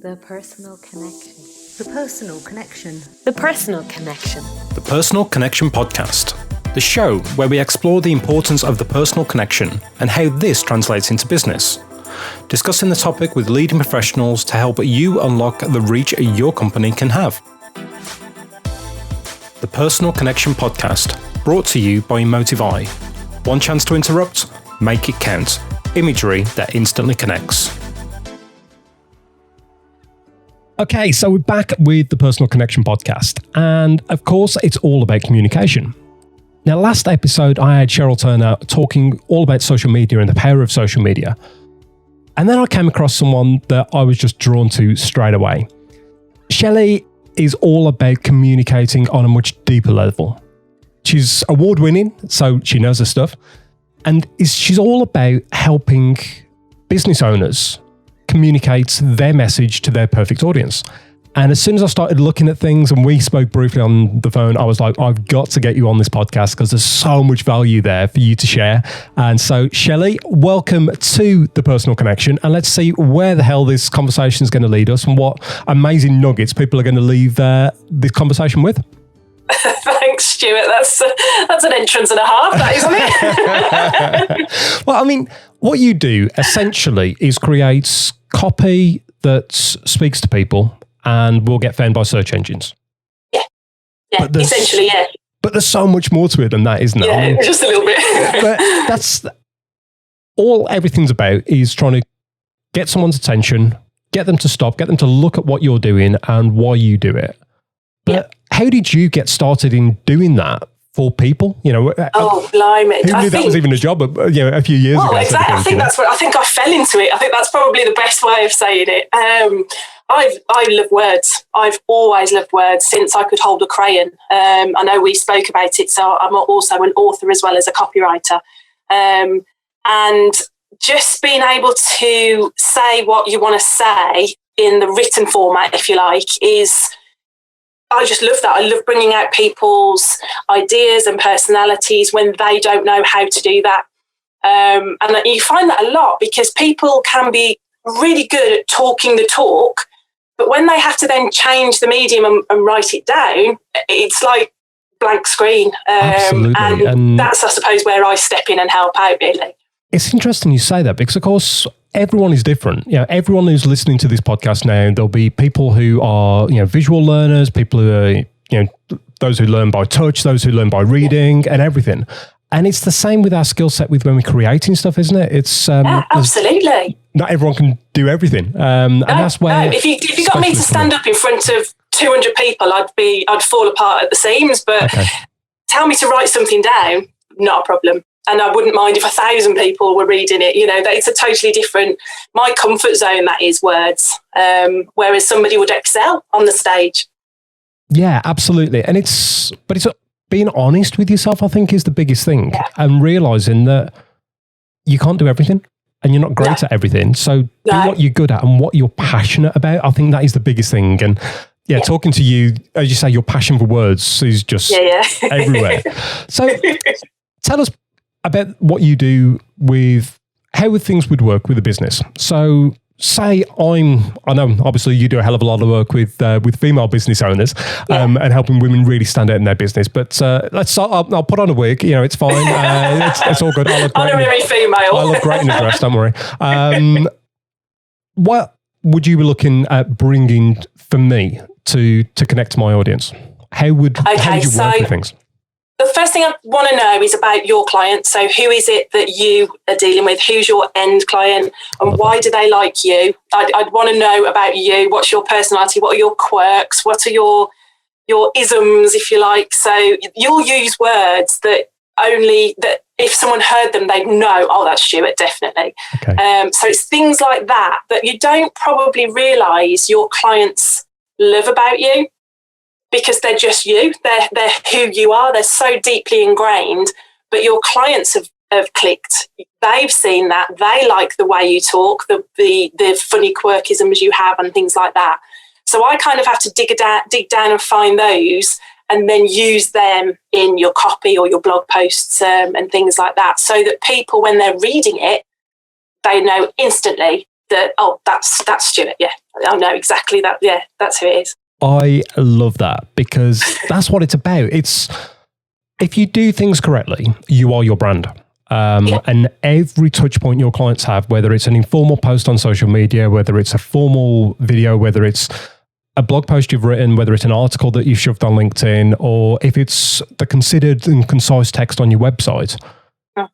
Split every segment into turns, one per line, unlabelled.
The personal connection. The personal connection.
The personal connection.
The Personal Connection Podcast, the show where we explore the importance of the personal connection and how this translates into business. Discussing the topic with leading professionals to help you unlock the reach your company can have. The Personal Connection Podcast, brought to you by Emotive. One chance to interrupt, make it count. Imagery that instantly connects.
Okay, so we're back with the Personal Connection Podcast. And of course, it's all about communication. Now, last episode, I had Cheryl Turner talking all about social media and the power of social media. And then I came across someone that I was just drawn to straight away. Shelley is all about communicating on a much deeper level. She's award-winning, so she knows her stuff. And she's all about helping business owners communicate their message to their perfect audience. And as soon as I started looking at things and we spoke briefly on the phone, I was like, I've got to get you on this podcast because there's so much value there for you to share. And so, Shelley, welcome to The Personal Connection. And let's see where the hell this conversation is going to lead us and what amazing nuggets people are going to leave this conversation with.
Thanks, Stuart. That's an entrance and a half, that, isn't it?
Well, I mean, what you do essentially is create copy that speaks to people and will get found by search engines.
Yeah, essentially, yeah.
But there's so much more to it than that, isn't there?
Yeah,
I mean,
just a little bit.
But that's all everything's about, is trying to get someone's attention, get them to stop, get them to look at what you're doing and why you do it. But how did you get started in doing that for people? You know,
oh, blimey!
Who knew that was even a job? A few years ago.
Well, exactly. I think I fell into it. I think that's probably the best way of saying it. I love words. I've always loved words since I could hold a crayon. I know we spoke about it, so I'm also an author as well as a copywriter. And just being able to say what you want to say in the written format, if you like, I just love that. I love bringing out people's ideas and personalities when they don't know how to do that. And you find that a lot because people can be really good at talking the talk, but when they have to then change the medium and write it down, it's like blank screen.
Absolutely.
And that's, I suppose, where I step in and help out, really.
It's interesting you say that because, of course, everyone is different. You know, everyone who's listening to this podcast now, there'll be people who are, visual learners, people who are, those who learn by touch, those who learn by reading and everything. And it's the same with our skill set with when we're creating stuff, isn't it? It's
absolutely.
Not everyone can do everything. And that's where...
No. If you got me to stand up in front of 200 people, I'd fall apart at the seams. But tell me to write something down, not a problem. And I wouldn't mind if 1,000 people were reading it. It's a totally different, my comfort zone, that is words, whereas somebody would excel on the stage.
Yeah, absolutely. And it's being honest with yourself, I think, is the biggest thing. Yeah. And realizing that you can't do everything and you're not great at everything. So do what you're good at and what you're passionate about. I think that is the biggest thing. And talking to you, as you say, your passion for words is just everywhere. So tell us about what you do with how things would work with a business. So say I know obviously you do a hell of a lot of work with female business owners and helping women really stand out in their business. But let's start, I'll put on a wig, it's fine. It's all good.
Honorary female.
I look great in a dress, don't worry. What would you be looking at bringing for me to connect to my audience? How would you work with things?
The first thing I want to know is about your client. So who is it that you are dealing with? Who's your end client and why do they like you? I'd want to know about you. What's your personality? What are your quirks? What are your isms, if you like? So you'll use words that if someone heard them, they'd know, oh, that's Stuart, definitely.
Okay.
So it's things like that you don't probably realise your clients love about you. Because they're just you, they're who you are, they're so deeply ingrained, but your clients have clicked. They've seen that, they like the way you talk, the funny quirkisms you have and things like that. So I kind of have to dig down and find those and then use them in your copy or your blog posts and things like that, so that people, when they're reading it, they know instantly that, oh, that's Stuart. Yeah, I know exactly that. Yeah, that's who it is.
I love that, because that's what it's about. It's, if you do things correctly, you are your brand. And every touch point your clients have, whether it's an informal post on social media, whether it's a formal video, whether it's a blog post you've written, whether it's an article that you've shoved on LinkedIn, or if it's the considered and concise text on your website,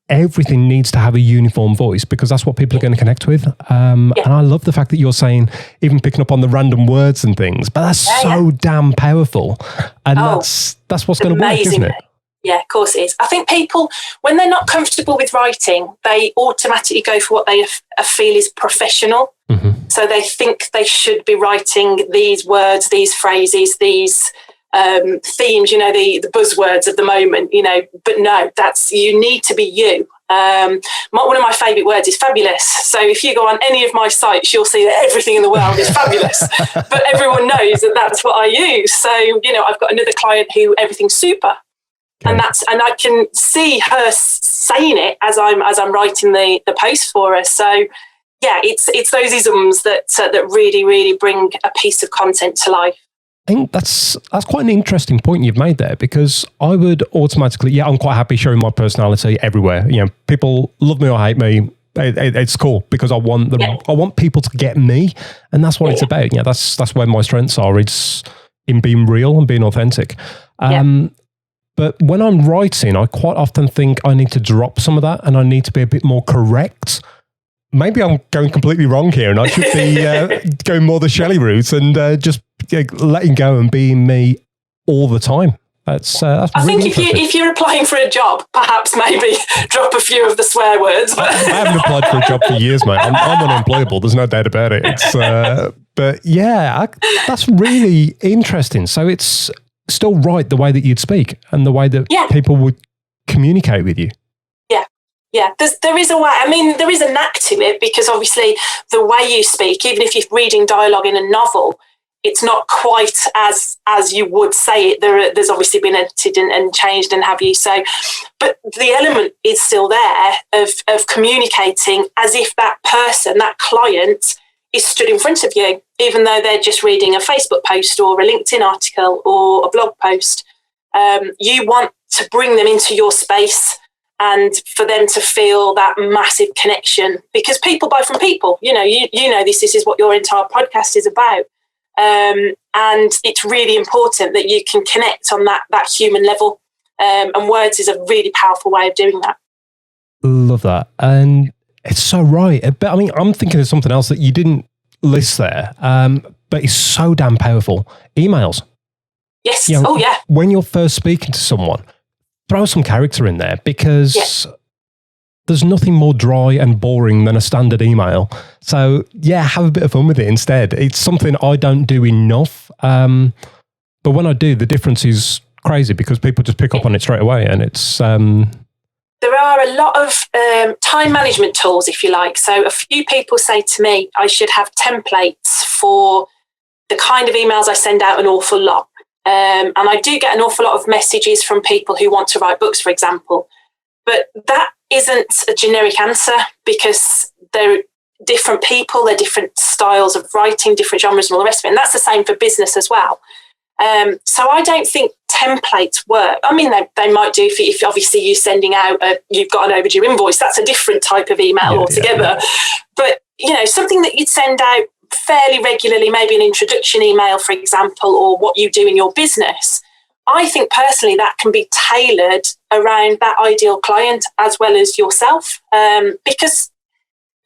everything needs to have a uniform voice, because that's what people are going to connect with. And I love the fact that you're saying, even picking up on the random words and things, but that's so damn powerful. And that's what's going to work, isn't it?
Yeah, of course it is. I think people, when they're not comfortable with writing, they automatically go for what they feel is professional. Mm-hmm. So they think they should be writing these words, these phrases, these themes, you know, the buzzwords of the moment, you know, but no, you need to be you. One of my favourite words is fabulous. So if you go on any of my sites, you'll see that everything in the world is fabulous, but everyone knows that that's what I use. So, you know, I've got another client who everything's super. Okay. And I can see her saying it as I'm writing the post for her. So yeah, it's those isms that really, really bring a piece of content to life.
I think that's quite an interesting point you've made there, because I would automatically, I'm quite happy showing my personality everywhere. You know, people love me or hate me. It's cool, because I want them. I want people to get me, and that's what it's about. Yeah, that's where my strengths are. It's in being real and being authentic. But when I'm writing, I quite often think I need to drop some of that, and I need to be a bit more correct. Maybe I'm going completely wrong here, and I should be going more the Shelley route and just letting go and being me all the time. That's
I really think if you're applying for a job, perhaps maybe drop a few of the swear words.
I haven't applied for a job for years, mate. I'm unemployable. There's no doubt about it. But yeah, that's really interesting. So it's still right the way that you'd speak and the way that people would communicate with you.
Yeah, there is a way. I mean, there is a knack to it, because obviously the way you speak, even if you're reading dialogue in a novel, it's not quite as you would say it. There's obviously been edited and changed and have you. So, but the element is still there of communicating as if that person, that client, is stood in front of you, even though they're just reading a Facebook post or a LinkedIn article or a blog post. You want to bring them into your space and for them to feel that massive connection, because people buy from people. You know, you know this is what your entire podcast is about. And it's really important that you can connect on that human level. And words is a really powerful way of doing that.
Love that. And it's so right. But I mean, I'm thinking of something else that you didn't list there, but it's so damn powerful. Emails.
Yes. You know,
when you're first speaking to someone, throw some character in there, because there's nothing more dry and boring than a standard email. So have a bit of fun with it instead. It's something I don't do enough. But when I do, the difference is crazy, because people just pick up on it straight away. And it's...
There are a lot of time management tools, if you like. So a few people say to me, I should have templates for the kind of emails I send out an awful lot. And I do get an awful lot of messages from people who want to write books, for example. But that isn't a generic answer, because they're different people, they're different styles of writing, different genres and all the rest of it. And that's the same for business as well. So I don't think templates work. I mean, they might do if obviously you're sending out, you've got an overdue invoice. That's a different type of email altogether. But, you know, something that you'd send out fairly regularly, maybe an introduction email, for example, or what you do in your business. I think personally that can be tailored around that ideal client as well as yourself. Because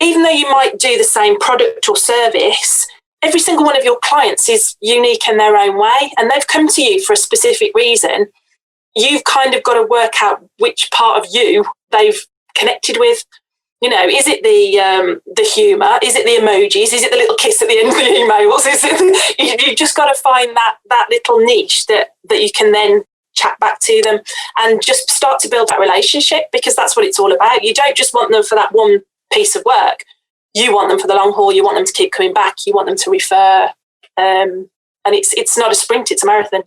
even though you might do the same product or service, every single one of your clients is unique in their own way, and they've come to you for a specific reason. You've kind of got to work out which part of you they've connected with. You know, is it the humour? Is it the emojis? Is it the little kiss at the end of the emails? Is it, you've just got to find that little niche that you can then chat back to them and just start to build that relationship, because that's what it's all about. You don't just want them for that one piece of work. You want them for the long haul. You want them to keep coming back. You want them to refer. And it's not a sprint, it's a marathon.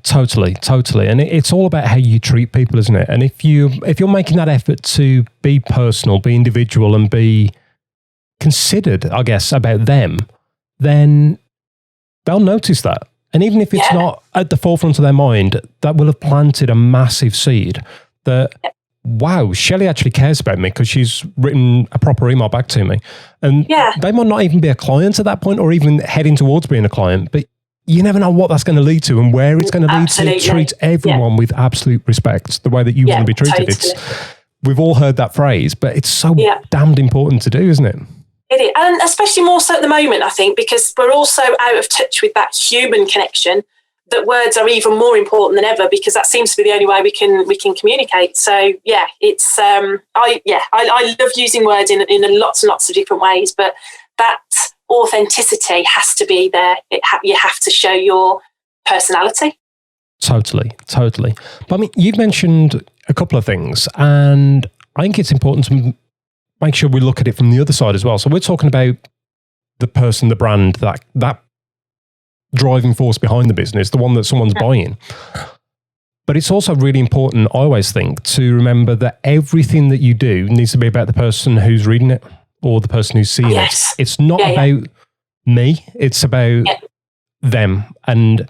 Totally. And it's all about how you treat people, isn't it? And if you're making that effort to be personal, be individual, and be considered, I guess, about them, then they'll notice that. And even if it's not at the forefront of their mind, that will have planted a massive seed that, wow, Shelley actually cares about me because she's written a proper email back to me. And they might not even be a client at that point or even heading towards being a client, but you never know what that's going to lead to and where it's going to lead to. Treat everyone with absolute respect, the way that you want to be treated. Totally. We've all heard that phrase, but it's so damned important to do, isn't it?
It is, and especially more so at the moment, I think, because we're all so out of touch with that human connection that words are even more important than ever, because that seems to be the only way we can communicate. So it's I love using words in lots and lots of different ways, but that authenticity has to be there. You have to show your personality.
Totally. But I mean, you've mentioned a couple of things, and I think it's important to make sure we look at it from the other side as well. So we're talking about the person, the brand, that driving force behind the business, the one that someone's buying. But it's also really important, I always think, to remember that everything that you do needs to be about the person who's reading it or the person who's seeing it. It's not about me, it's about them. And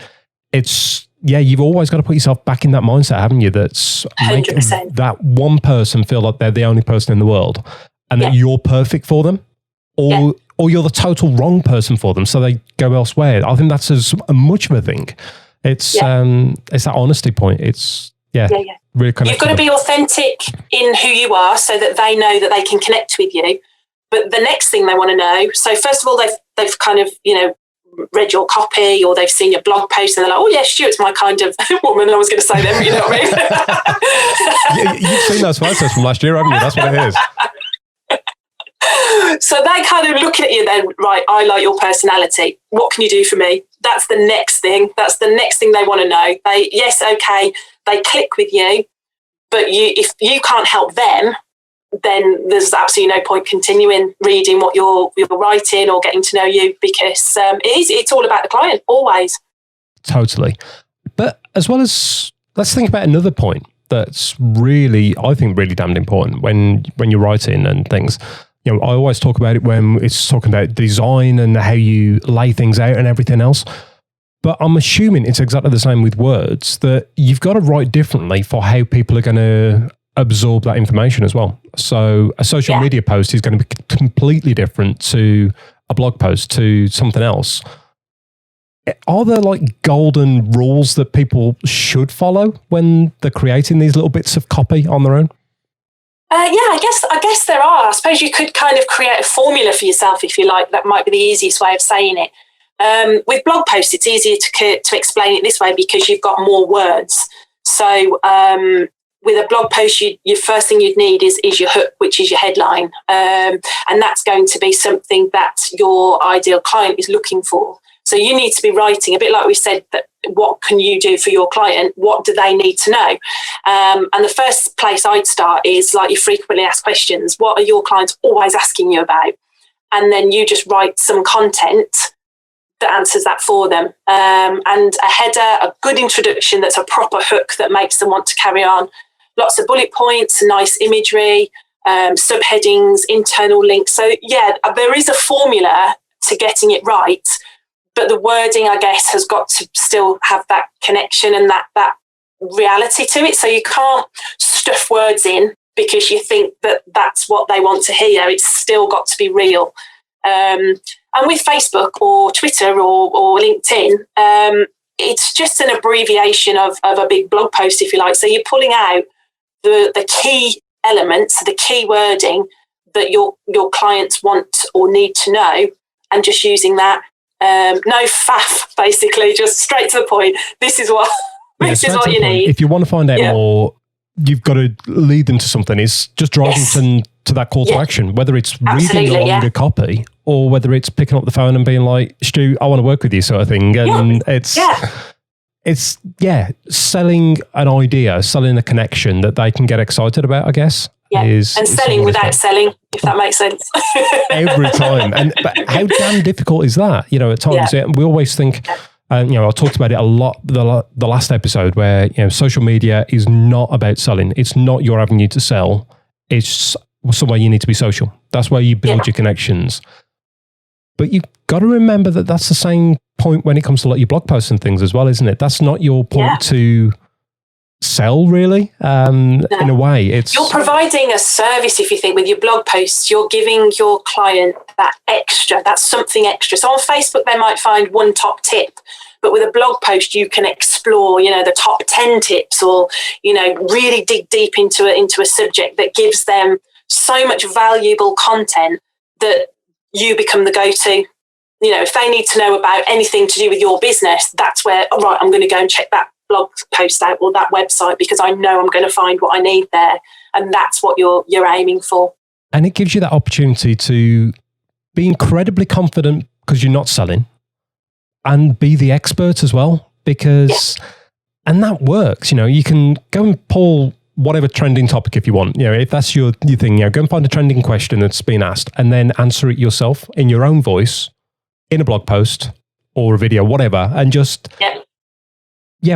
it's, you've always got to put yourself back in that mindset, haven't you? That's 100%. That one person feel like they're the only person in the world and that you're perfect for them, or you're the total wrong person for them, so they go elsewhere. I think that's as much of a thing. It's that honesty point. It's really connected.
You've got to be authentic in who you are so that they know that they can connect with you. But the next thing they want to know, so first of all, they've kind of, read your copy or they've seen your blog post and they're like, oh yeah, Stuart's my kind of woman. I was going to say them, you know what I mean?
You've seen those photos from last year, haven't you? That's what it is.
So they kind of look at you then, right, I like your personality. What can you do for me? That's the next thing. That's the next thing they want to know. They click with you, but if you can't help them, then there's absolutely no point continuing reading what you're writing or getting to know you, because it's all about the client, always.
Totally. But as well as, let's think about another point that's really, I think, really damned important when you're writing and things. I always talk about it when it's talking about design and how you lay things out and everything else. But I'm assuming it's exactly the same with words, that you've got to write differently for how people are going to absorb that information as well. So a social media post is going to be completely different to a blog post, to something else. Are there like golden rules that people should follow when they're creating these little bits of copy on their own?
I guess there are. I suppose you could kind of create a formula for yourself, if you like. That might be the easiest way of saying it. With blog posts, it's easier to explain it this way because you've got more words. So with a blog post, your first thing you'd need is your hook, which is your headline. And that's going to be something that your ideal client is looking for. So you need to be writing, a bit like we said, that what can you do for your client? What do they need to know? And the first place I'd start is like your frequently asked questions. What are your clients always asking you about? And then you just write some content that answers that for them. And a header, a good introduction that's a proper hook that makes them want to carry on. Lots of bullet points, nice imagery, subheadings, internal links. So there is a formula to getting it right. But the wording, I guess, has got to still have that connection and that reality to it. So you can't stuff words in because you think that that's what they want to hear. It's still got to be real. And with Facebook or Twitter or LinkedIn, it's just an abbreviation of a big blog post, if you like. So you're pulling out the key elements, the key wording that your clients want or need to know, and just using that. No faff, basically, just straight to the point. This is what you need.
If you want to find out more, you've got to lead them to something. It's just driving them to that call to action, whether it's reading a longer copy or whether it's picking up the phone and being like, Stu, I want to work with you, sort of thing. And it's selling an idea, selling a connection that they can get excited about, I guess.
Yeah, and selling without selling, if that makes sense.
Every time. But how damn difficult is that? At times, we always think, I talked about it a lot the last episode where, social media is not about selling. It's not your avenue to sell. It's somewhere you need to be social. That's where you build your connections. But you've got to remember that that's the same point when it comes to like your blog posts and things as well, isn't it? That's not your point to sell, really. In a way, you're
providing a service. If you think with your blog posts, you're giving your client that's something extra. So on Facebook, they might find one top tip, but with a blog post, you can explore, the top 10 tips, or, really dig deep into a subject that gives them so much valuable content that you become the go-to. If they need to know about anything to do with your business, that's where, all right, I'm going to go and check that blog post out or that website, because I know I'm going to find what I need there. And that's what you're aiming for.
And it gives you that opportunity to be incredibly confident because you're not selling, and be the expert as well, because, and that works. You can go and pull whatever trending topic if you want. If that's your thing, go and find a trending question that's been asked and then answer it yourself in your own voice, in a blog post or a video, whatever, and just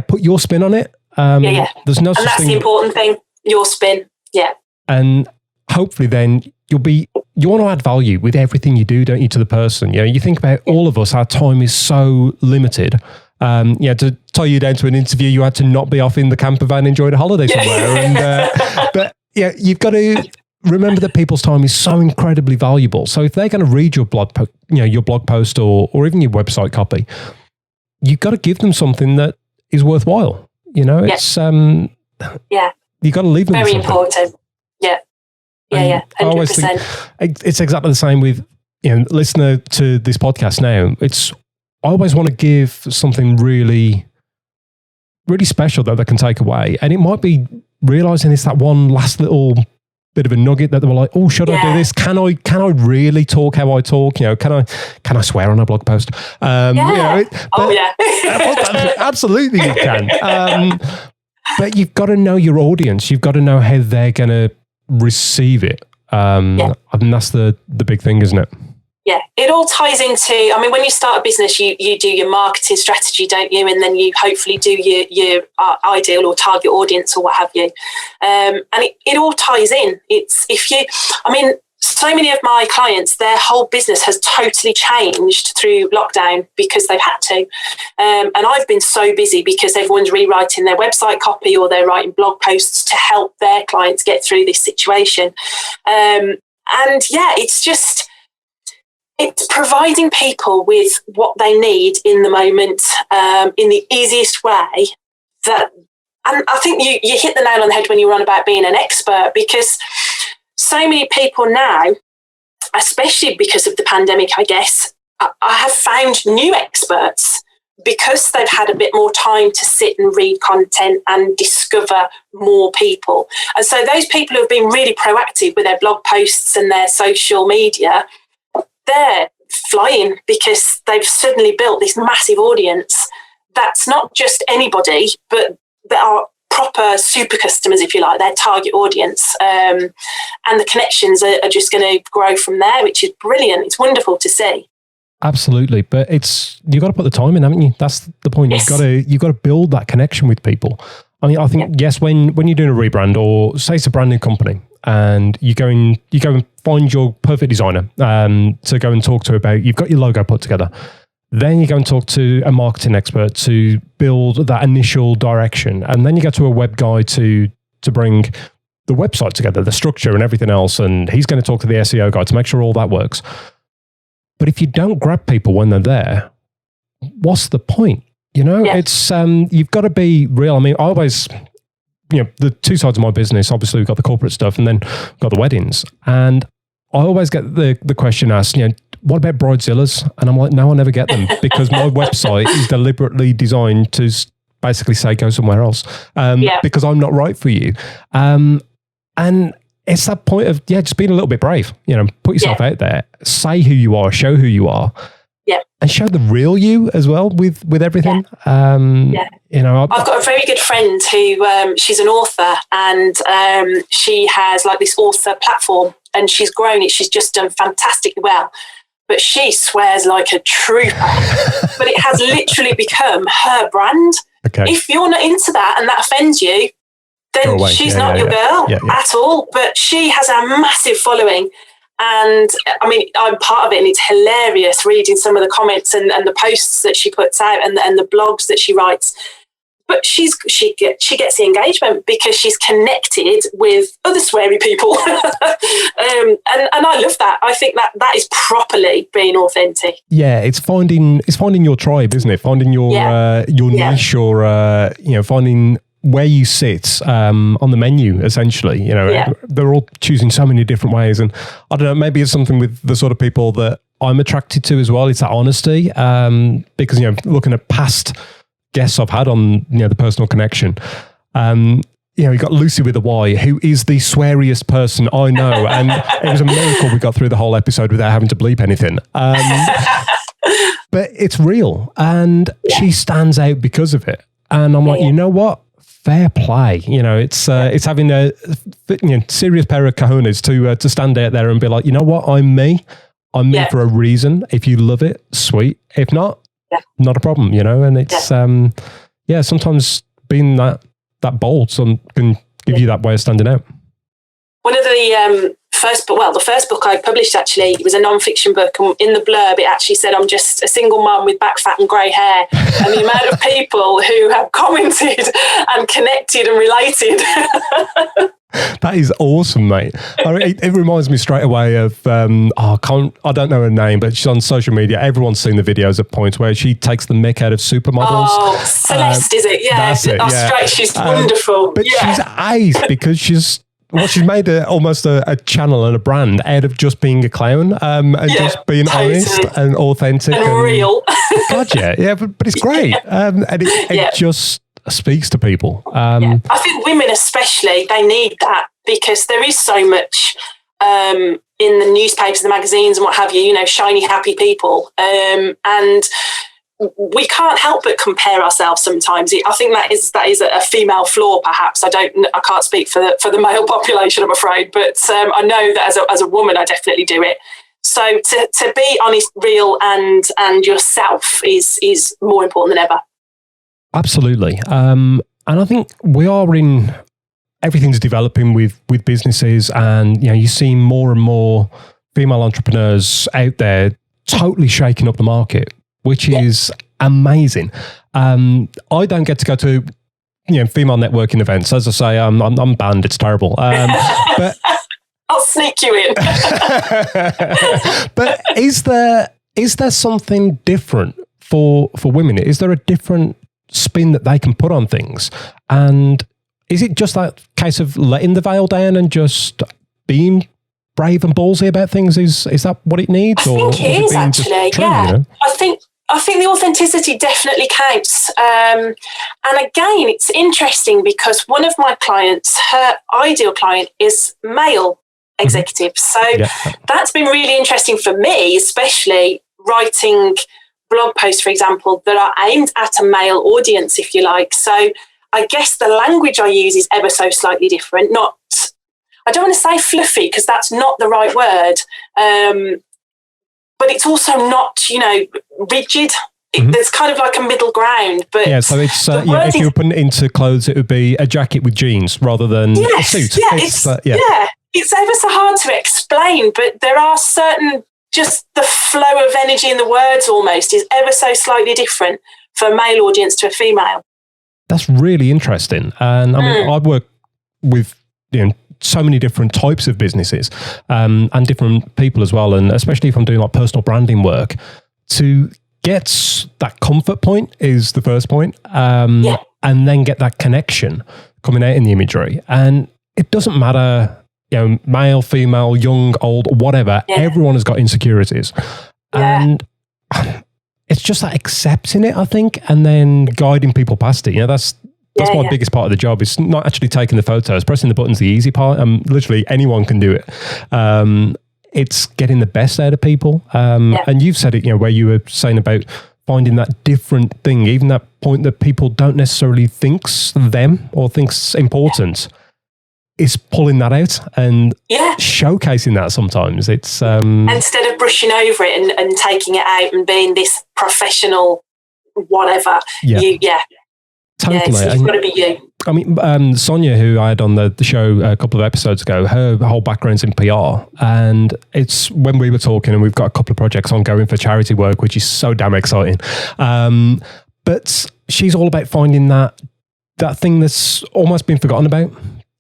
put your spin on it. There's no such thing. And that's
the important thing, your spin. Yeah. And
hopefully then you want to add value with everything you do, don't you, to the person? You think about all of us, our time is so limited. To tie you down to an interview, you had to not be off in the camper van enjoying a holiday somewhere. But you've got to remember that people's time is so incredibly valuable. So if they're going to read your blog post or even your website copy, you've got to give them something that is worthwhile. It's you've got to leave them
very
something.
Important. Yeah. 100%.
It's exactly the same with listener to this podcast now. I always want to give something really, really special that they can take away, and it might be realizing it's that one last little bit of a nugget that they were like, oh, should I do this? Can I really talk how I talk? Can I swear on a blog post? Absolutely you can. But you've got to know your audience. You've got to know how they're going to receive it. I think that's the big thing, isn't it?
Yeah, it all ties into, when you start a business, you do your marketing strategy, don't you? And then you hopefully do your ideal or target audience or what have you. And it all ties in. So many of my clients, their whole business has totally changed through lockdown because they've had to. And I've been so busy because everyone's rewriting their website copy or they're writing blog posts to help their clients get through this situation. It's providing people with what they need in the moment, in the easiest way. And I think you hit the nail on the head when you were on about being an expert, because so many people now, especially because of the pandemic, I guess, I have found new experts because they've had a bit more time to sit and read content and discover more people. And so those people who have been really proactive with their blog posts and their social media, they're flying because they've suddenly built this massive audience that's not just anybody, but that are proper super customers, if you like, their target audience. And the connections are just going to grow from there, which is brilliant. It's wonderful to see.
Absolutely. But you've got to put the time in, haven't you? That's the point. Yes. You've got to build that connection with people. I think, yes, when you're doing a rebrand, or say it's a brand new company, and you go and find your perfect designer to go and talk to about, you've got your logo put together. Then you go and talk to a marketing expert to build that initial direction. And then you go to a web guy to bring the website together, the structure and everything else. And he's going to talk to the SEO guy to make sure all that works. But if you don't grab people when they're there, what's the point? It's you've got to be real. I always, the two sides of my business, obviously we've got the corporate stuff and then we've got the weddings. And I always get the question asked, what about bridezillas? And I'm like, no, I never get them because my website is deliberately designed to basically say go somewhere else because I'm not right for you. And it's that point of, just being a little bit brave, put yourself out there, say who you are, show who you are.
Yeah.
And show the real you as well with everything.
I've got a very good friend who she's an author, and she has like this author platform, and she's grown it. She's just done fantastically well, but she swears like a trooper. But it has literally become her brand. Okay. If you're not into that and that offends you, then she's not your girl at all. But she has a massive following. And I mean, I'm part of it, and it's hilarious reading some of the comments and the posts that she puts out and the blogs that she writes. But she gets the engagement because she's connected with other sweary people, and I love that. I think that is properly being authentic.
Yeah, it's finding your tribe, isn't it? Finding your niche, or finding where you sit on the menu. Essentially, they're all choosing so many different ways, and I don't know. Maybe it's something with the sort of people that I'm attracted to as well. It's that honesty, because looking at past guests I've had on the personal connection, you got Lucy with a Y, who is the sweariest person I know, and it was a miracle we got through the whole episode without having to bleep anything. But it's real, and she stands out because of it. And I'm like, you know what? Fair play. It's having a serious pair of cojones to stand out there and be like, you know what? I'm me. I'm me for a reason. If you love it, sweet. If not, not a problem, and it's, sometimes being that bold can give you that way of standing out.
One of the first book I published, actually, it was a non-fiction book, and in the blurb it actually said, I'm just a single mum with back fat and grey hair. And the amount of people who have commented and connected and related.
That is awesome, mate. It reminds me straight away of, I don't know her name, but she's on social media. Everyone's seen the videos at points where she takes the mick out of supermodels.
Oh, Celeste, is it? Yeah.
That's it,
Straight. She's wonderful.
But she's ace because she's made almost a channel and a brand out of just being a clown, and just being honest and authentic.
And real.
God, but it's great. And it just speaks to people.
I think women especially, they need that, because there is so much in the newspapers, the magazines and what have you, shiny, happy people. And we can't help but compare ourselves sometimes. I think that is a female flaw, perhaps. I can't speak for the male population, I'm afraid, but I know that as a woman, I definitely do it. So to be honest, real, and yourself is more important than ever.
Absolutely. And I think everything's developing with businesses, and you see more and more female entrepreneurs out there totally shaking up the market, which is amazing. I don't get to go to female networking events. As I say, I'm banned. It's terrible. But
I'll sneak you in.
But is there something different for women? Is there a different spin that they can put on things? And is it just that case of letting the veil down and just being brave and ballsy about things? Is that what it needs?
I think it is, actually. True, I think the authenticity definitely counts. And again, it's interesting because one of my clients, her ideal client is male executives. So that's been really interesting for me, especially writing blog posts, for example, that are aimed at a male audience, if you like. So I guess the language I use is ever so slightly different. I don't want to say fluffy, because that's not the right word. But it's also not, rigid. There's kind of like a middle ground. But
so it's if you were putting it into clothes, it would be a jacket with jeans rather than a suit.
It's ever so hard to explain, but there are certain, just the flow of energy in the words almost is ever so slightly different for a male audience to a female. That's
really interesting. And I mean, I work with so many different types of businesses and different people as well. And especially if I'm doing like personal branding work, to get that comfort point is the first point. And then get that connection coming out in the imagery. And it doesn't matter, male, female, young, old, whatever. Everyone has got insecurities. And it's just that accepting it, I think, and then guiding people past it. That's my biggest part of the job. It's not actually taking the photos. Pressing the button's the easy part. Literally anyone can do it. It's getting the best out of people. And you've said it, where you were saying about finding that different thing, even that point that people don't necessarily think's them or think's important, is pulling that out and showcasing that sometimes. It's
instead of brushing over it and taking it out and being this professional whatever.
Totally.
It's got to be you.
I mean, Sonia, who I had on the show a couple of episodes ago, her whole background's in PR. And it's when we were talking, and we've got a couple of projects ongoing for charity work, which is so damn exciting. But she's all about finding that thing that's almost been forgotten about.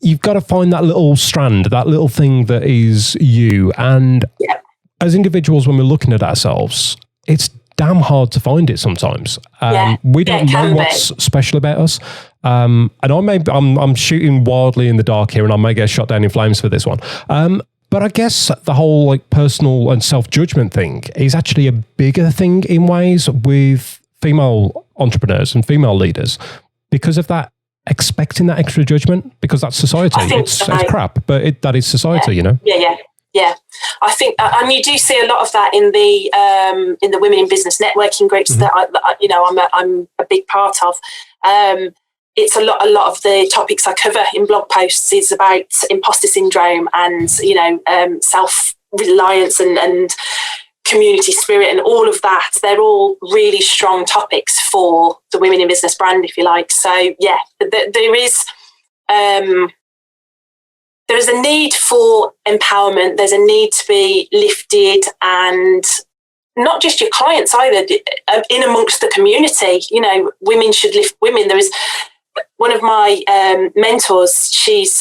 You've got to find that little strand, that little thing that is you. And as individuals, when we're looking at ourselves, it's damn hard to find it sometimes. We don't know what's special about us. And I'm shooting wildly in the dark here, and I may get shot down in flames for this one. But I guess the whole like personal and self-judgment thing is actually a bigger thing in ways with female entrepreneurs and female leaders because of that, expecting that extra judgment, because that's society. It's crap, but that is society, you know?
Yeah, I think, and you do see a lot of that in the Women in Business networking groups that I'm a big part of. It's a lot of the topics I cover in blog posts is about imposter syndrome and self-reliance and community spirit and all of that. They're all really strong topics for the Women in Business brand, if you like. So yeah, there is a need for empowerment. There's a need to be lifted, and not just your clients either, in amongst the community. You know, women should lift women. There is one of my mentors. She's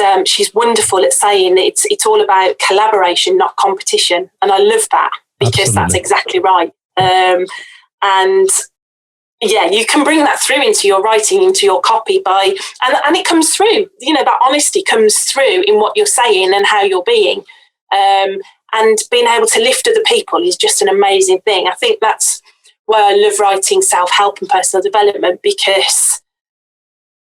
wonderful at saying it's all about collaboration, not competition, and I love that because Absolutely. That's exactly right. And yeah, you can bring that through into your writing, into your copy and it comes through, you know, that honesty comes through in what you're saying and how you're being. And being able to lift other people is just an amazing thing. I think that's why I love writing self-help and personal development, because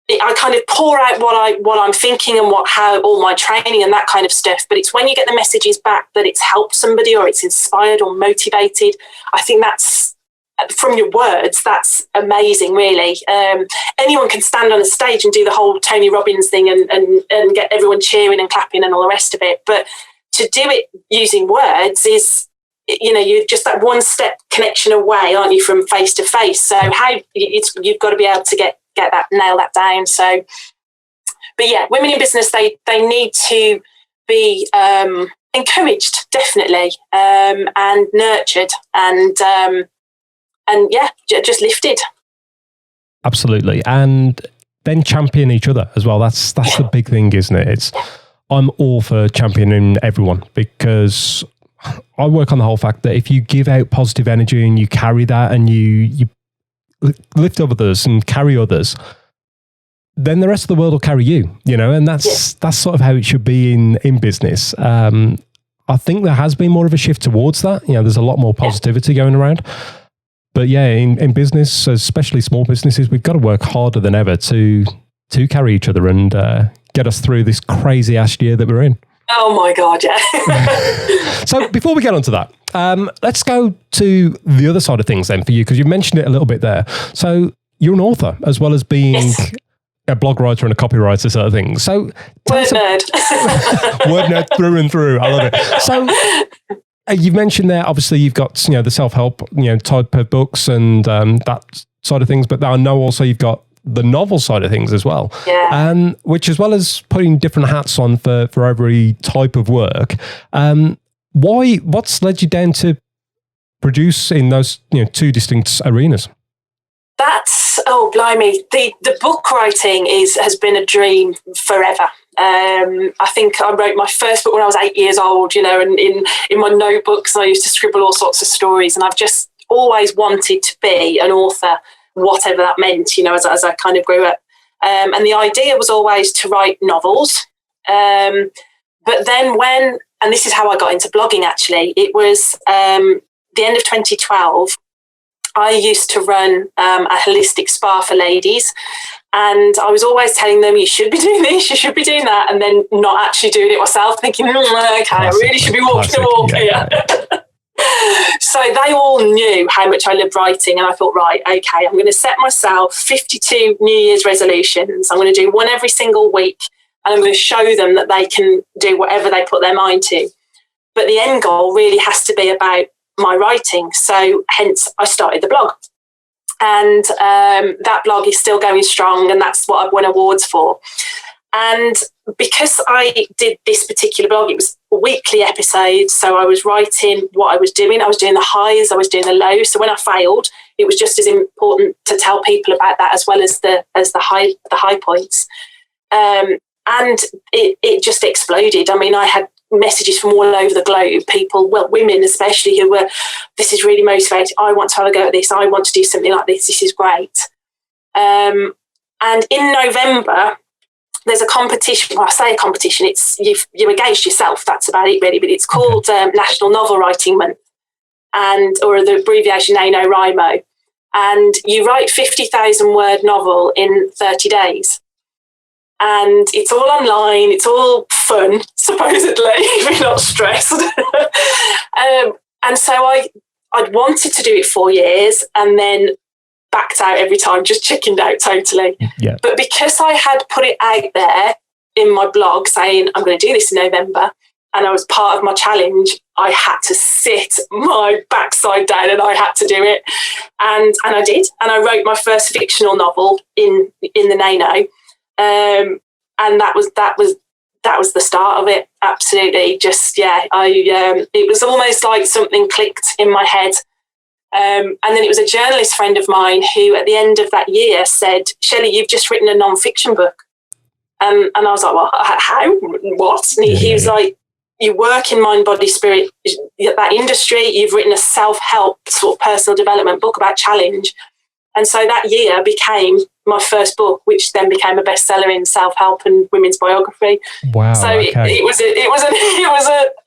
I kind of pour out what I'm thinking and how all my training and that kind of stuff. But it's when you get the messages back that it's helped somebody or it's inspired or motivated. I think that's, from your words, that's amazing, really. Anyone can stand on a stage and do the whole Tony Robbins thing and get everyone cheering and clapping and all the rest of it. But to do it using words is, you know, you're just that one step connection away, aren't you, from face to face? So you've got to be able to get that, nail that down. So, but yeah, women in business, they need to be encouraged, definitely, and nurtured, and yeah, just lifted.
Absolutely. And then champion each other as well. That's the big thing, isn't it? I'm all for championing everyone, because I work on the whole fact that if you give out positive energy and you carry that and you lift others and carry others, then the rest of the world will carry you, you know, and that's sort of how it should be in business. I think there has been more of a shift towards that. You know, there's a lot more positivity going around. But yeah, in business, especially small businesses, we've got to work harder than ever to carry each other and get us through this crazy ass year that we're in.
Oh my God, yeah.
So before we get onto that, let's go to the other side of things then for you, because you mentioned it a little bit there. So you're an author as well as being a blog writer and a copywriter sort of thing. So
word nerd.
Word nerd through and through. I love it. So you've mentioned there, obviously you've got, you know, the self-help, you know, type of books and that side of things, but I know also you've got the novel side of things as well.
Yeah.
Which, as well as putting different hats on for every type of work, what's led you down to produce in those, you know, two distinct arenas?
That's, oh blimey, the book writing has been a dream forever. I think I wrote my first book when I was 8 years old, you know, and in my notebooks I used to scribble all sorts of stories, and I've just always wanted to be an author, whatever that meant, you know, as I kind of grew up. And the idea was always to write novels. But then and this is how I got into blogging actually, it was the end of 2012, I used to run a holistic spa for ladies. And I was always telling them, you should be doing this, you should be doing that, and then not actually doing it myself, thinking, okay, I really should be walking the walk here. So they all knew how much I loved writing, and I thought, right, okay, I'm going to set myself 52 New Year's resolutions. I'm going to do one every single week, and I'm going to show them that they can do whatever they put their mind to. But the end goal really has to be about my writing. So hence I started the blog. And that blog is still going strong, and that's what I've won awards for. And because I did this particular blog, it was weekly episodes. So I was writing what I was doing. I was doing the highs, I was doing the lows. So when I failed, it was just as important to tell people about that as well as the high points. And it just exploded. I mean, I had messages from all over the globe, people, well, women especially, who were, this is really motivating. I want to have a go at this. I want to do something like this. This is great. And in November, there's a competition. Well, I say a competition, it's you're against yourself. That's about it, really. But it's called National Novel Writing Month, or the abbreviation NaNoWriMo. And you write 50,000 word novel in 30 days. And it's all online. It's all fun, supposedly, if you're not stressed. And so I'd wanted to do it 4 years, and then backed out every time, just chickened out totally.
Yeah.
But because I had put it out there in my blog saying I'm going to do this in November, and I was part of my challenge, I had to sit my backside down and I had to do it. And I did. And I wrote my first fictional novel in the Nano. And that was the start of it. Absolutely. Just, it was almost like something clicked in my head. And then it was a journalist friend of mine who at the end of that year said, Shelley, you've just written a non-fiction book. And I was like, well, how? What? And he was like, you work in mind, body, spirit, that industry. You've written a self-help sort of personal development book about challenge. And so that year became my first book, which then became a bestseller in self-help and women's biography.
Wow.
So
okay.
it was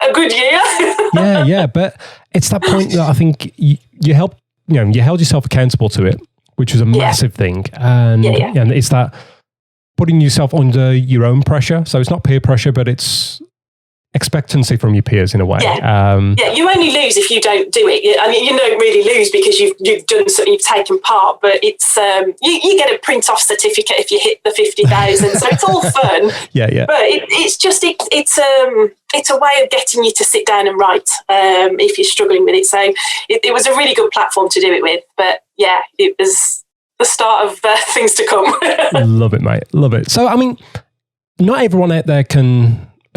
a good year.
Yeah. But it's that point that I think you held yourself accountable to it, which was a massive thing. And it's that putting yourself under your own pressure. So it's not peer pressure, but it's expectancy from your peers in a way.
You only lose if you don't do it. I mean, you don't really lose because you've done something, you've taken part, but it's you get a print off certificate if you hit the 50,000. So it's all fun. But it's a way of getting you to sit down and write if you're struggling with it. So it was a really good platform to do it with. But yeah, it was the start of things to come.
Love it, mate. Love it. So I mean, not everyone out there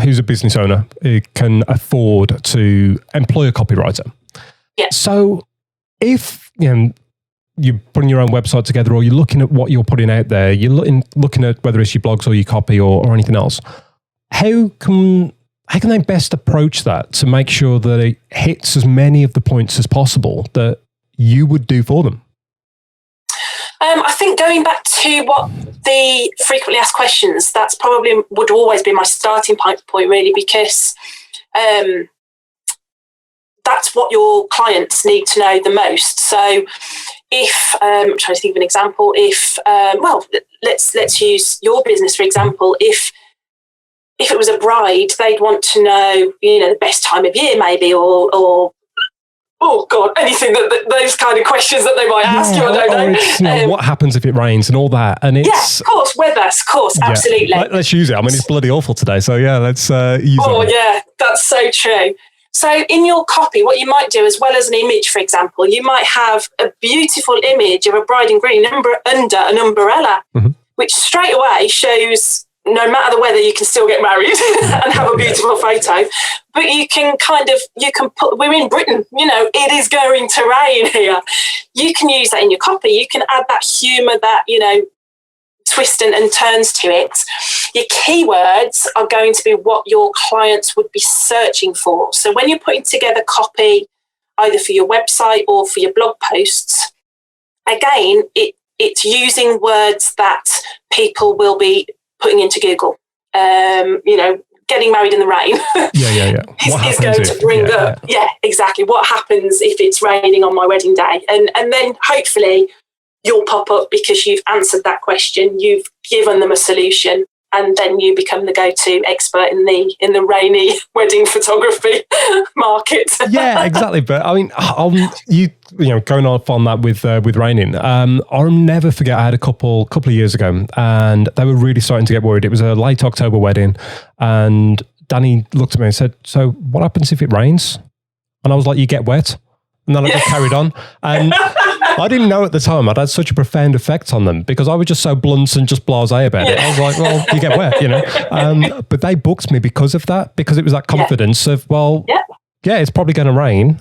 who's a business owner can afford to employ a copywriter.
Yeah.
So if you're putting your own website together, or you're looking at what you're putting out there, you're looking at whether it's your blogs or your copy or anything else, how can they best approach that to make sure that it hits as many of the points as possible that you would do for them?
I think going back to what the frequently asked questions, that's probably would always be my starting point really, because that's what your clients need to know the most. So if, I'm trying to think of an example, let's use your business, for example. If it was a bride, they'd want to know, the best time of year maybe, or oh God, anything those kind of questions that they might ask you, I don't know.
What happens if it rains and all that? And it's
of course, weather, of course, absolutely.
Let's use it. I mean, it's bloody awful today, so let's use it. Oh
yeah, that's so true. So in your copy, what you might do, as well as an image, for example, you might have a beautiful image of a bride and groom under an umbrella, which straight away shows no matter the weather, you can still get married and have a beautiful photo. But you can put, we're in Britain, it is going to rain here. You can use that in your copy. You can add that humour, that, twist and turns to it. Your keywords are going to be what your clients would be searching for. So when you're putting together copy, either for your website or for your blog posts, again, it's using words that people will be putting into Google. Getting married in the rain is going to bring up, exactly, what happens if it's raining on my wedding day. And then hopefully you'll pop up because you've answered that question, you've given them a solution, and then you become the go-to expert in the rainy wedding photography market.
Yeah, exactly. But I mean, going off on that with raining, I'll never forget. I had a couple of years ago, and they were really starting to get worried. It was a late October wedding, and Danny looked at me and said, "So, what happens if it rains?" And I was like, "You get wet." And then I just carried on. And I didn't know at the time I'd had such a profound effect on them because I was just so blunt and just blasé about it. I was like, well, you get wet, you know. But they booked me because of that, because it was that confidence of, well, yeah, it's probably going to rain,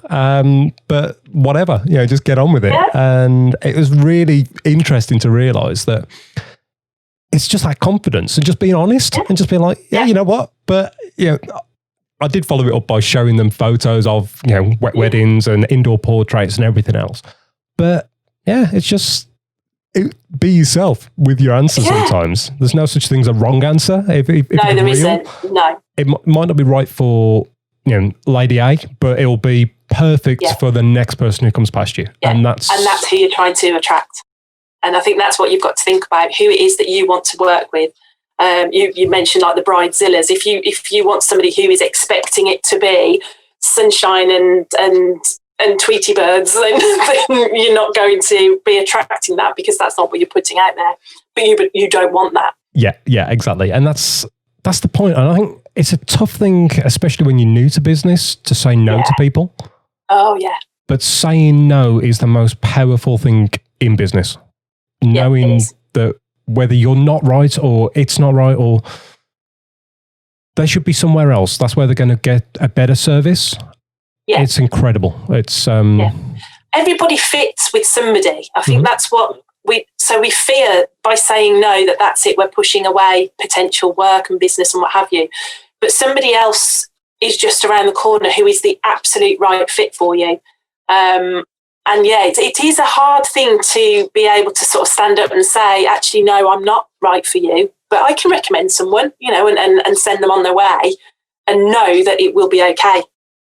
but whatever, you know, just get on with it. And it was really interesting to realise that it's just that confidence and just being honest and just being like, you know what? But, you know, I did follow it up by showing them photos of, you know, wet weddings and indoor portraits and everything else. But yeah, it's just be yourself with your answer sometimes. There's no such thing as a wrong answer. If
no, there isn't. No.
It might not be right for, you know, Lady A, but it will be perfect for the next person who comes past you. Yeah. And that's who
you're trying to attract. And I think that's what you've got to think about, who it is that you want to work with. You mentioned like the bridezillas. If you want somebody who is expecting it to be sunshine and Tweety birds, then you're not going to be attracting that because that's not what you're putting out there. But you don't want that.
Yeah, exactly. And that's the point. And I think it's a tough thing, especially when you're new to business, to say no to people.
Oh, yeah.
But saying no is the most powerful thing in business. Knowing that whether you're not right or it's not right or they should be somewhere else. That's where they're going to get a better service. Yeah. It's incredible. It's
everybody fits with somebody. I think that's what we fear by saying no, that's it. We're pushing away potential work and business and what have you. But somebody else is just around the corner who is the absolute right fit for you. And it is a hard thing to be able to sort of stand up and say, actually, no, I'm not right for you, but I can recommend someone, you know, and send them on their way and know that it will be okay.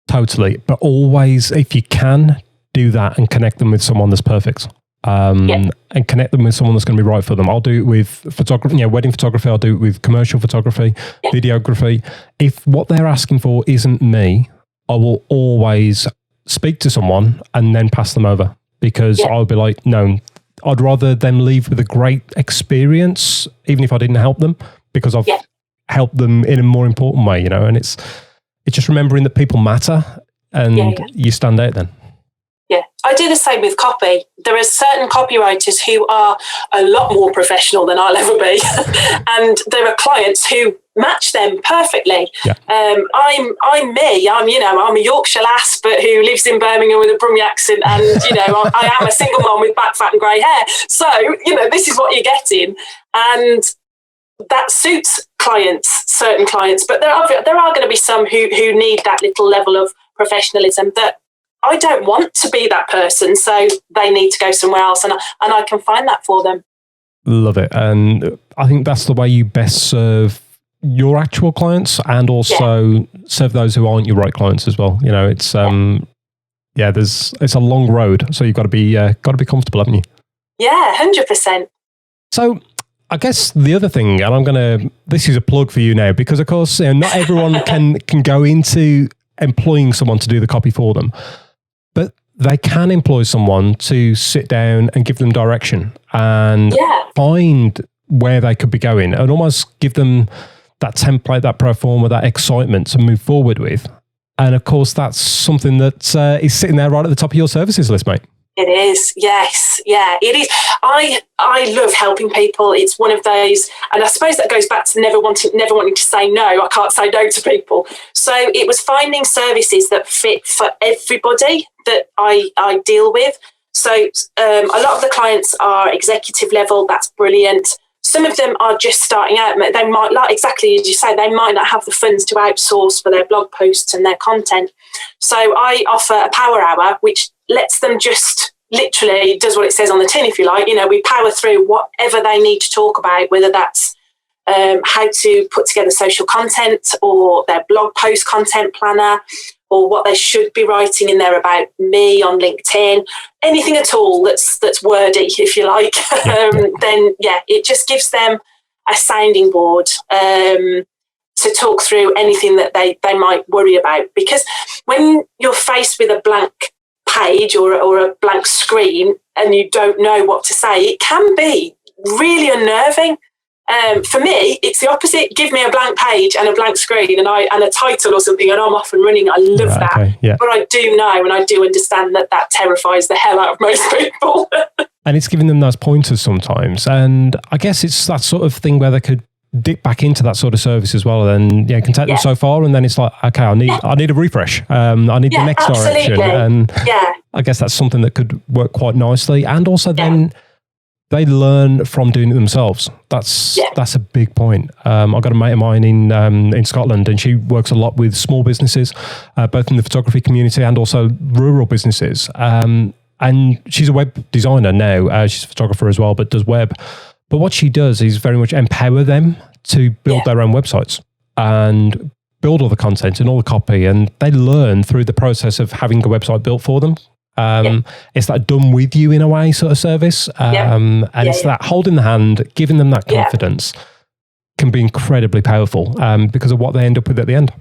Totally. But always, if you can, do that and connect them with someone that's perfect. And connect them with someone that's going to be right for them. I'll do it with photography, wedding photography. I'll do it with commercial photography, videography. If what they're asking for isn't me, I will always speak to someone and then pass them over because I'll be like, no, I'd rather them leave with a great experience, even if I didn't help them, because I've helped them in a more important way, you know. And it's just remembering that people matter and you stand out then.
Yeah, I do the same with copy. There are certain copywriters who are a lot more professional than I'll ever be. And there are clients who match them perfectly. Yeah. I'm me. I'm a Yorkshire Lass, but who lives in Birmingham with a Brummie accent. And, you know, I am a single mom with back fat and grey hair. So, you know, this is what you're getting. And that suits certain clients. But there are going to be some who need that little level of professionalism that I don't want to be that person, so they need to go somewhere else, and I can find that for them.
Love it. And I think that's the way you best serve your actual clients and also serve those who aren't your right clients as well. You know, it's it's a long road, so you've got to be comfortable, haven't you?
Yeah, 100%.
So I guess the other thing, and this is a plug for you now, because of course, you know, not everyone can go into employing someone to do the copy for them. But they can employ someone to sit down and give them direction and find where they could be going and almost give them that template, that pro forma, that excitement to move forward with. And of course, that's something that is sitting there right at the top of your services list, mate.
It is, yes, yeah, it is. I love helping people. It's one of those, and I suppose that goes back to never wanting to say no. I can't say no to people. So it was finding services that fit for everybody that I deal with. So a lot of the clients are executive level. That's brilliant. Some of them are just starting out. They might, like exactly as you say, they might not have the funds to outsource for their blog posts and their content. So I offer a power hour, which lets them just literally does what it says on the tin, if you like. You know, we power through whatever they need to talk about, whether that's how to put together social content or their blog post content planner or what they should be writing in there about me on LinkedIn, anything at all that's wordy, if you like. Then it just gives them a sounding board to talk through anything that they might worry about. Because when you're faced with a blank page or a blank screen and you don't know what to say, it can be really unnerving. For me, it's the opposite. Give me a blank page and a blank screen and a title or something, and I'm off and running. I love that. Okay, yeah. But I do know and I do understand that terrifies the hell out of most people.
And it's giving them those pointers sometimes. And I guess it's that sort of thing where they could dip back into that sort of service as well, and can take them so far, and then it's like, okay, I need a refresh. I need the next direction, and I guess that's something that could work quite nicely. And also then they learn from doing it themselves. That's a big point. I've got a mate of mine in Scotland, and she works a lot with small businesses, both in the photography community and also rural businesses. And she's a web designer now. She's a photographer as well, but does web. But what she does is very much empower them to build their own websites and build all the content and all the copy. And they learn through the process of having a website built for them. It's that done with you in a way sort of service. And it's that holding the hand, giving them that confidence can be incredibly powerful because of what they end up with at the end.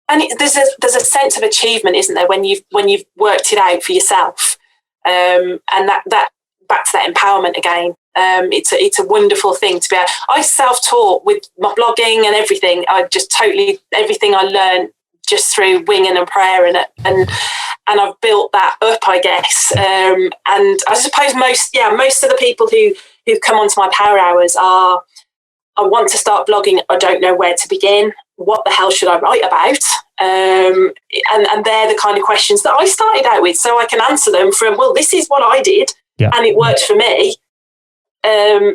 And there's a sense of achievement, isn't there, when you've worked it out for yourself, and that back to that empowerment again. It's a wonderful thing to be able. I self-taught with my blogging and everything. I just totally everything I learned just through winging and prayer and I've built that up, I guess. And I suppose most of the people who come onto my power hours are, I want to start blogging. I don't know where to begin. What the hell should I write about? And they're the kind of questions that I started out with, so I can answer them from, well, this is what I did, and it worked for me.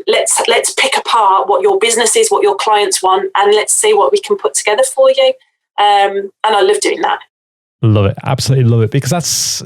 Let's pick apart what your business is, what your clients want, and let's see what we can put together for you. And I love doing that.
Love it. Absolutely love it, because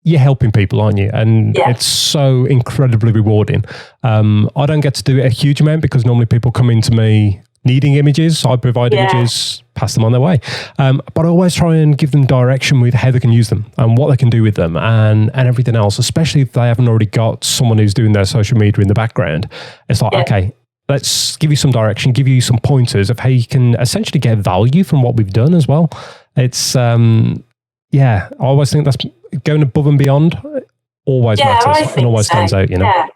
you're helping people, aren't you? And it's so incredibly rewarding. I don't get to do it a huge amount because normally people come into me needing images. I provide images, pass them on their way. But I always try and give them direction with how they can use them and what they can do with them and everything else, especially if they haven't already got someone who's doing their social media in the background. It's like, okay, let's give you some direction, give you some pointers of how you can essentially get value from what we've done as well. It's, I always think that's going above and beyond always matters and always stands out, you know?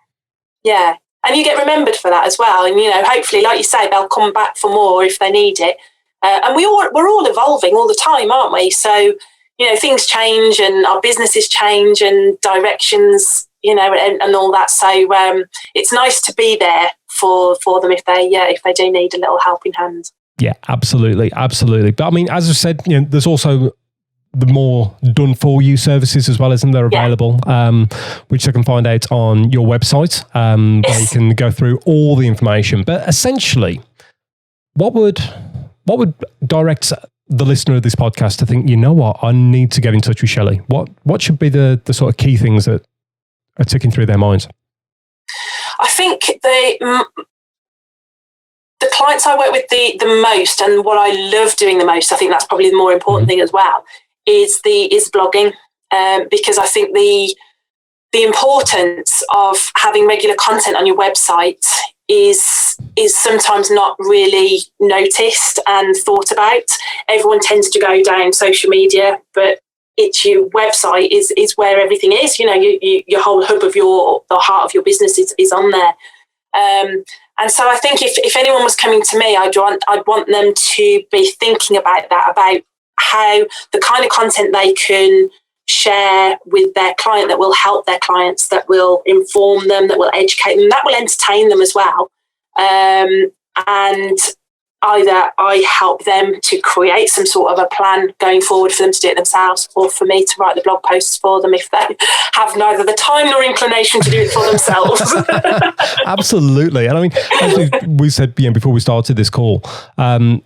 Yeah. And you get remembered for that as well. And, hopefully, like you say, they'll come back for more if they need it. And we're all evolving all the time, aren't we? So, things change and our businesses change and directions, and all that. So it's nice to be there for them if they do need a little helping hand.
Yeah, absolutely. Absolutely. But I mean, as I said, there's also the more done for you services as well, isn't there, available, which you can find out on your website, where you can go through all the information. But essentially, what would direct the listener of this podcast to think, you know what, I need to get in touch with Shelley? What should be the sort of key things that are ticking through their minds?
I think the clients I work with the most, and what I love doing the most, I think that's probably the more important thing as well, is blogging, because I think the importance of having regular content on your website is sometimes not really noticed and thought about. Everyone tends to go down social media, but it's your website is where everything is. Your whole hub of the heart of your business is on there. And so I think if anyone was coming to me, I'd want them to be thinking about that, about how the kind of content they can share with their client that will help their clients, that will inform them, that will educate them, that will entertain them as well. And either I help them to create some sort of a plan going forward for them to do it themselves, or for me to write the blog posts for them if they have neither the time nor inclination to do it for themselves.
Absolutely. And I mean, as we said before we started this call,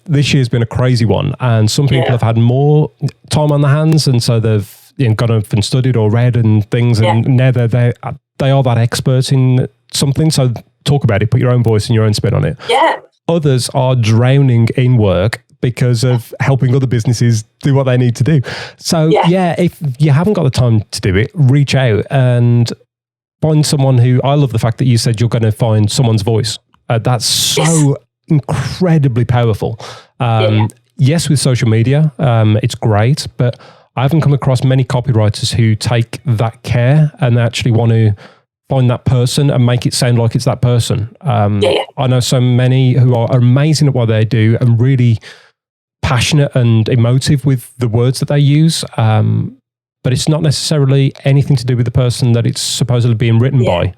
this year's been a crazy one, and some people have had more time on their hands, and so they've gone up and studied or read and things, and now they are that expert in something. So talk about it, put your own voice and your own spin on it.
Yeah.
Others are drowning in work because of helping other businesses do what they need to do. So if you haven't got the time to do it, reach out and find someone who, I love the fact that you said you're going to find someone's voice. That's so incredibly powerful. Yes, with social media, it's great, but I haven't come across many copywriters who take that care and actually want to find that person and make it sound like it's that person.
Yeah.
I know so many who are amazing at what they do and really passionate and emotive with the words that they use. But it's not necessarily anything to do with the person that it's supposedly being written by.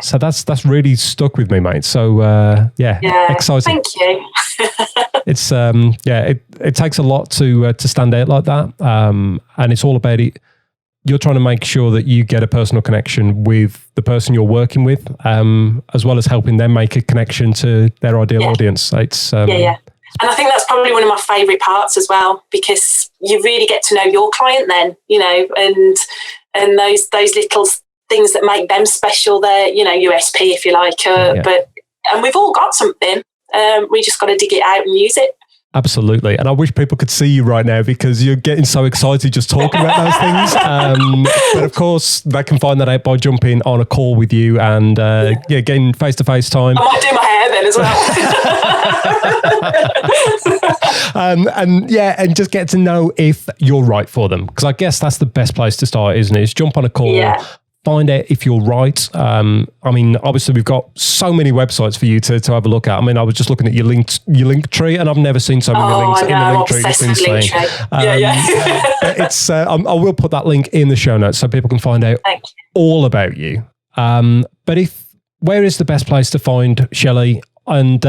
So that's really stuck with me, mate. So exciting.
Thank you.
It's it takes a lot to stand out like that, and it's all about it. You're trying to make sure that you get a personal connection with the person you're working with, as well as helping them make a connection to their ideal audience. It's
and I think that's probably one of my favourite parts as well, because you really get to know your client then, and those little things that make them special, their, USP, if you like. And we've all got something. We just got to dig it out and use it.
Absolutely. And I wish people could see you right now, because you're getting so excited just talking about those things. But of course, they can find that out by jumping on a call with you and getting face-to-face time.
I might do my hair then as well.
And just get to know if you're right for them. Because I guess that's the best place to start, isn't it? Is jump on a call, find out if you're right. Obviously, we've got so many websites for you to have a look at. I was just looking at your link tree, and I've never seen so many links in the link tree. It's insane. It's I will put that link in the show notes so people can find out all about you. But where is the best place to find Shelley and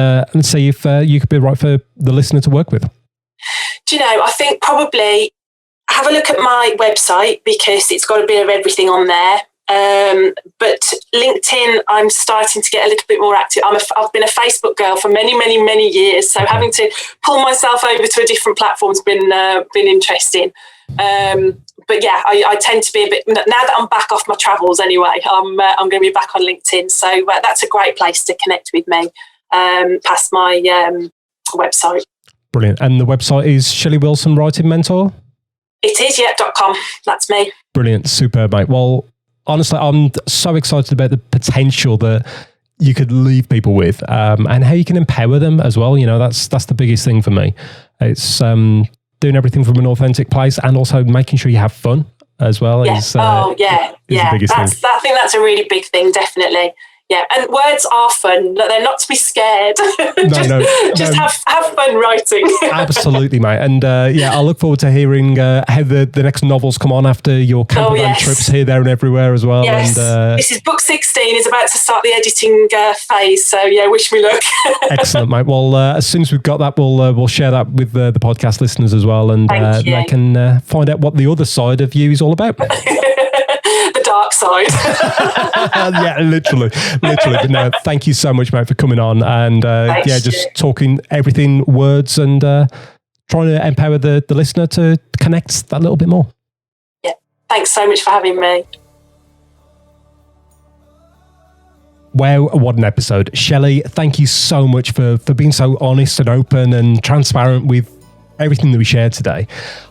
see if you could be right for the listener to work with?
Do you know, I think probably have a look at my website, because it's got a bit of everything on there. But LinkedIn, I'm starting to get a little bit more active. I've been a Facebook girl for many, many, many years, so having to pull myself over to a different platform's been interesting. But yeah, I tend to be a bit, now that I'm back off my travels anyway, I'm going to be back on LinkedIn, so that's a great place to connect with me past my website.
Brilliant. And the website is Shelley Wilson Writing Mentor?
It is, .com. That's me.
Brilliant. Superb, mate. Well, honestly, I'm so excited about the potential that you could leave people with, and how you can empower them as well. That's the biggest thing for me. It's doing everything from an authentic place, and also making sure you have fun as well. Is the biggest thing.
I think that's a really big thing, definitely. Yeah, and words are fun. They're not to be scared. Just have fun writing.
Absolutely, mate. And I look forward to hearing how the next novels come on after your camper van trips here, there and everywhere as well.
Yes. And this is book 16 is about to start the editing phase. So wish me luck.
Excellent, mate. Well, as soon as we've got that, we'll share that with the podcast listeners as well, and they can find out what the other side of you is all about.
The dark side.
Literally. But no, thank you so much, mate, for coming on and just talking everything words and trying to empower the listener to connect that little bit more.
Yeah, thanks so much for having me.
Wow, what an episode. Shelley, thank you so much for being so honest and open and transparent with everything that we shared today.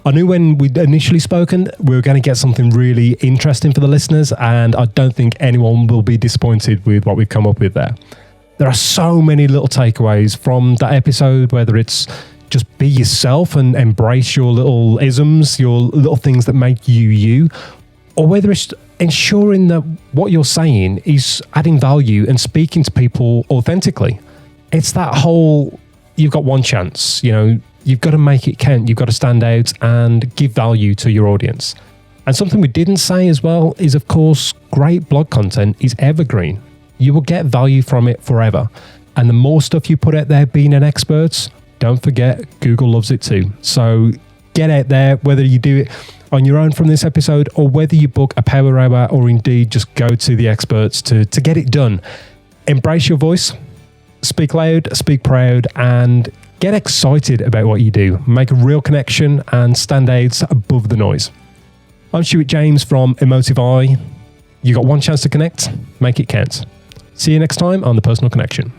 I knew when we'd initially spoken, we were going to get something really interesting for the listeners, and I don't think anyone will be disappointed with what we've come up with there. There are so many little takeaways from that episode, whether it's just be yourself and embrace your little isms, your little things that make you, or whether it's ensuring that what you're saying is adding value and speaking to people authentically. It's that whole, you've got one chance, you've got to make it count. You've got to stand out and give value to your audience. And something we didn't say as well is, of course, great blog content is evergreen. You will get value from it forever. And the more stuff you put out there being an expert, don't forget, Google loves it too. So get out there, whether you do it on your own from this episode or whether you book a power hour or indeed just go to the experts to get it done. Embrace your voice, speak loud, speak proud, and get excited about what you do. Make a real connection and stand out above the noise. I'm Stuart James from Emotive Eye. You got one chance to connect. Make it count. See you next time on The Personal Connection.